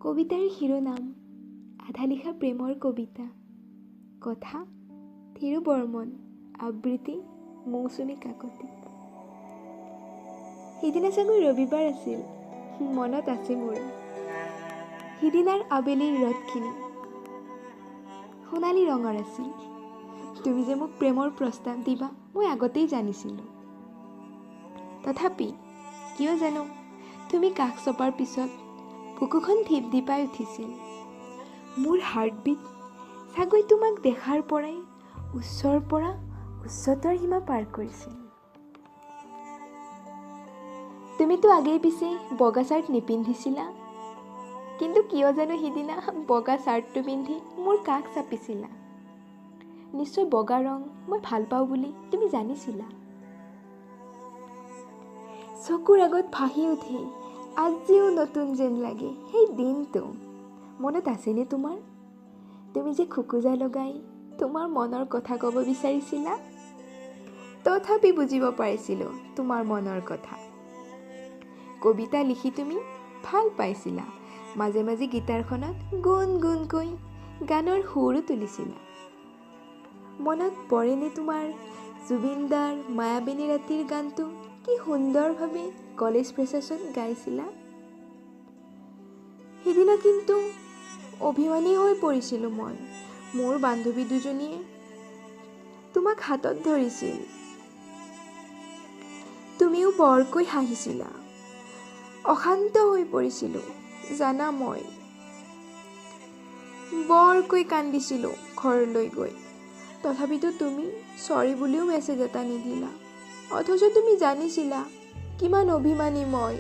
কবিতাৰ শিৰোনাম আধা লিখা প্ৰেমৰ কবিতা। কথা থিৰু বৰ্মন, আবৃত্তি মৌচুমী কাকতি। সিদিনা চাগৈ ৰবিবাৰ আছিল, মনত আছে মোৰ। সিদিনাৰ আবেলিৰ ৰ'দখিনি সোণালী ৰঙৰ আছিল। তুমি যে মোক প্ৰেমৰ প্ৰস্তাৱ দিবা মই আগতেই জানিছিলোঁ। তথাপি কিয় জানো তুমি কাষ চপাৰ পিছত বুকুখন ধিপ ধিপাই উঠিছিল। মোৰ হাৰ্টবিট চাগৈ তোমাক দেখাৰ পৰাই উচ্চৰ পৰা উচ্চতৰ সীমা পাৰ কৰিছিল। তুমিতো আগেই পিছে বগা চাৰ্ট নিপিন্ধিছিলা, কিন্তু কিয় জানো সিদিনা বগা চাৰ্টটো পিন্ধি মোৰ কাষ চাপিছিলা। নিশ্চয় বগা ৰং মই ভাল পাওঁ বুলি তুমি জানিছিলা। চকুৰ আগত ভাহি উঠে আজিও নতুন যেন লাগে সেই দিনটো। মনত আছেনে তোমাৰ? তুমি যে খুকুজা লগাই তোমাৰ মনৰ কথা ক'ব বিচাৰিছিলা, তথাপি বুজিব পাৰিছিলোঁ তোমাৰ মনৰ কথা। কবিতা লিখি তুমি ভাল পাইছিলা, মাজে মাজে গীটাৰখনত গুণ গুণকৈ গানৰ সুৰো তুলিছিলা। মনত পৰেনে তোমাৰ জুবিনদাৰ মায়াবিনী ৰাতিৰ গানটো কি সুন্দৰভাৱে কলেজ ফ্ৰেছাছত গাইছিলা। সিদিনা কিন্তু অভিমানী হৈ পৰিছিলোঁ মই। মোৰ বান্ধৱী দুজনীয়ে তোমাক হাতত ধৰিছিল, তুমিও বৰকৈ হাঁহিছিলা। অশান্ত হৈ পৰিছিলোঁ জানা, মই বৰকৈ কান্দিছিলোঁ ঘৰলৈ গৈ। তথাপিতো তুমি চৰি বুলিও মেছেজ এটা নিদিলা, অথচ তুমি জানিছিলা কিমান অভিমানী মই।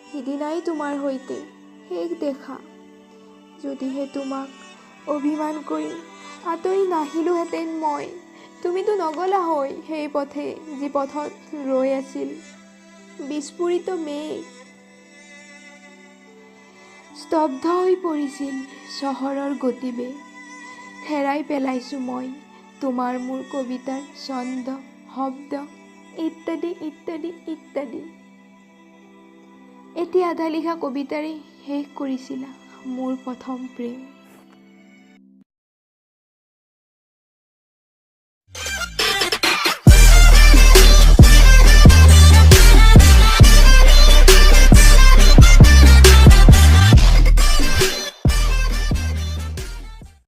সিদিনাই তোমাৰ সৈতে শেষ দেখা, যদিহে তোমাক অভিমান কৰি আঁতৰি নাহিলোহেঁতেন মই, তুমিতো নগলা হৈ সেই পথে যি পথত ৰৈ আছিল বিস্ফোৰিত মেঘ। স্তব্ধ হৈ পৰিছিল চহৰৰ গতিবেগ। হেৰাই পেলাইছোঁ মই তোমাৰ মোৰ কবিতাৰ ছন্দ, শব্দ ইত্যাদি ইত্যাদি ইত্যাদি। এতিয়া আধা লিখা কবিতাৰে শেষ কৰিছিলা মোৰ প্ৰথম প্ৰেম।